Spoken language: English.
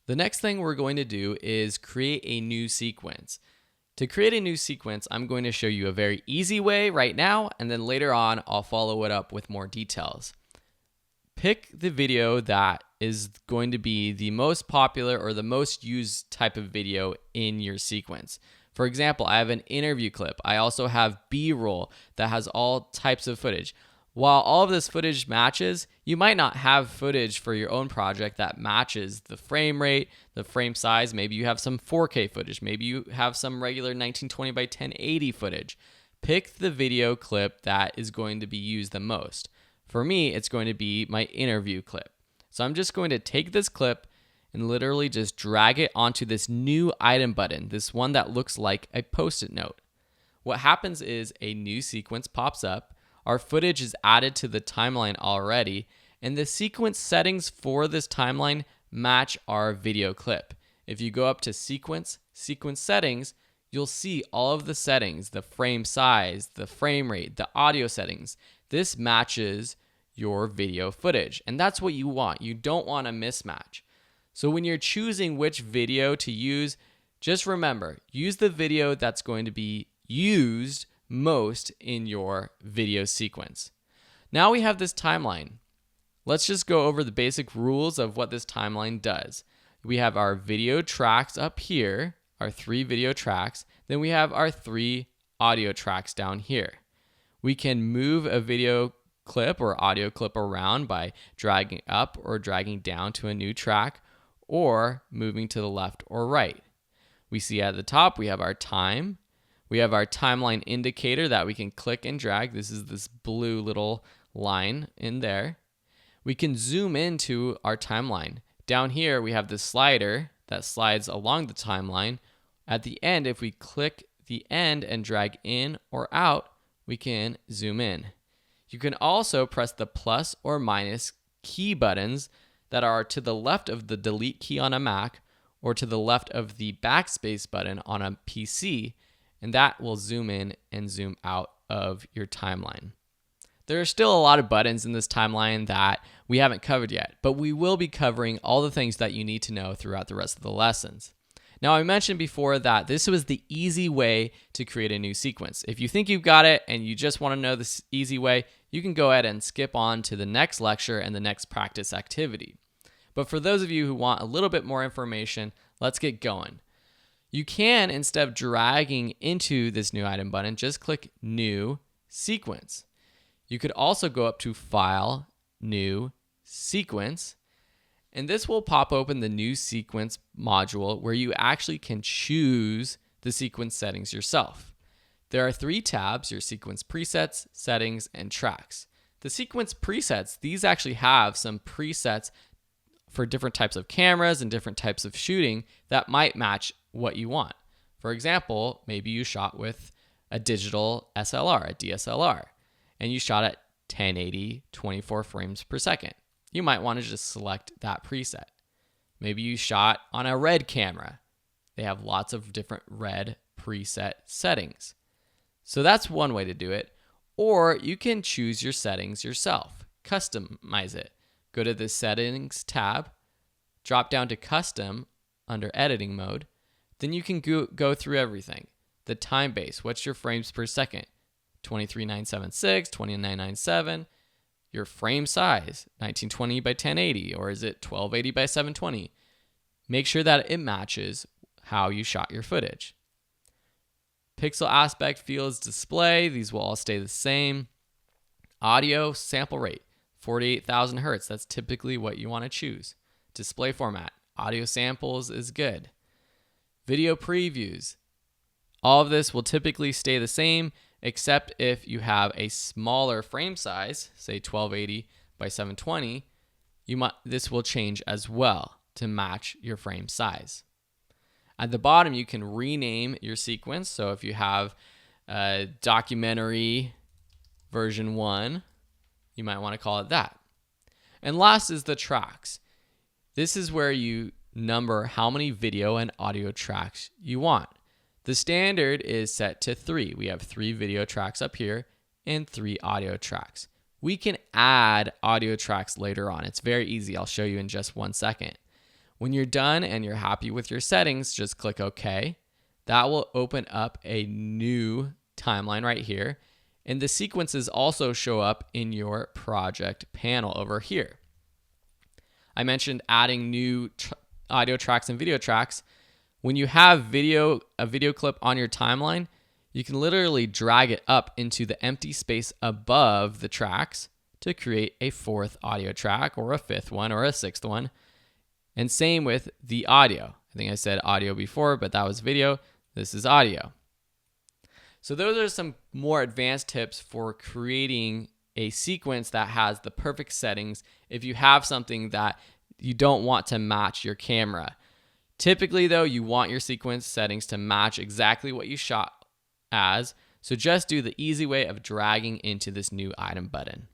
The next thing we're going to do is create a new sequence. To create a new sequence, I'm going to show you a very easy way right now, and then later on, I'll follow it up with more details. Pick the video that is going to be the most popular or the most used type of video in your sequence. For example, I have an interview clip. I also have B-roll that has all types of footage. While all of this footage matches, you might not have footage for your own project that matches the frame rate, the frame size. Maybe you have some 4K footage. Maybe you have some regular 1920 by 1080 footage. Pick the video clip that is going to be used the most. For me, it's going to be my interview clip. So I'm just going to take this clip and literally just drag it onto this new item button, this one that looks like a post-it note. What happens is a new sequence pops up. Our footage is added to the timeline already, and the sequence settings for this timeline match our video clip. If you go up to sequence settings, you'll see all of the settings, the frame size, the frame rate, the audio settings. This matches your video footage, and that's what you want. You don't want a mismatch. So when you're choosing which video to use, just remember, use the video that's going to be used most in your video sequence. Now we have this timeline. Let's just go over the basic rules of what this timeline does. We have our video tracks up here, our 3 video tracks. Then we have our 3 audio tracks down here. We can move a video clip or audio clip around by dragging up or dragging down to a new track or moving to the left or right. We see at the top we have our time. We have our timeline indicator that we can click and drag. This is this blue little line in there. We can zoom into our timeline. Down here, we have the slider that slides along the timeline. At the end, if we click the end and drag in or out, we can zoom in. You can also press the plus or minus key buttons that are to the left of the delete key on a Mac or to the left of the backspace button on a PC, and that will zoom in and zoom out of your timeline. There are still a lot of buttons in this timeline that we haven't covered yet, but we will be covering all the things that you need to know throughout the rest of the lessons. Now, I mentioned before that this was the easy way to create a new sequence. If you think you've got it and you just want to know this easy way, you can go ahead and skip on to the next lecture and the next practice activity. But for those of you who want a little bit more information, let's get going. You can, instead of dragging into this new item button, just click New Sequence. You could also go up to File, New Sequence, and this will pop open the New Sequence module where you actually can choose the sequence settings yourself. There are 3 tabs: your sequence presets, settings, and tracks. The sequence presets, these actually have some presets for different types of cameras and different types of shooting that might match what you want. For example, maybe you shot with a digital SLR, a DSLR, and you shot at 1080, 24 frames per second. You might want to just select that preset. Maybe you shot on a RED camera. They have lots of different RED preset settings. So that's one way to do it. Or you can choose your settings yourself, customize it. Go to the Settings tab, drop down to Custom under Editing mode. Then you can go through everything. The time base, what's your frames per second? 23976, 29997. Your frame size, 1920 by 1080, or is it 1280 by 720? Make sure that it matches how you shot your footage. Pixel aspect, fields, display, these will all stay the same. Audio, sample rate, 48,000 hertz. That's typically what you want to choose. Display format, audio samples is good. Video previews. All of this will typically stay the same, except if you have a smaller frame size, say 1280 by 720, this will change as well to match your frame size. At the bottom, you can rename your sequence. So if you have a documentary version 1, you might want to call it that. And last is the tracks. This is where you number how many video and audio tracks you want. The standard is set to 3. We have 3 video tracks up here and 3 audio tracks. We can add audio tracks later on. It's very easy. I'll show you in just 1 second. When you're done and you're happy with your settings, just click OK. That will open up a new timeline right here. And the sequences also show up in your project panel over here. I mentioned adding new audio tracks and video tracks. When you have a video clip on your timeline, you can literally drag it up into the empty space above the tracks to create a fourth audio track or a fifth one or a sixth one. And same with the audio. I think I said audio before, but that was video. This is audio. So those are some more advanced tips for creating a sequence that has the perfect settings if you have something that you don't want to match your camera. Typically though, you want your sequence settings to match exactly what you shot as, so just do the easy way of dragging into this new item button.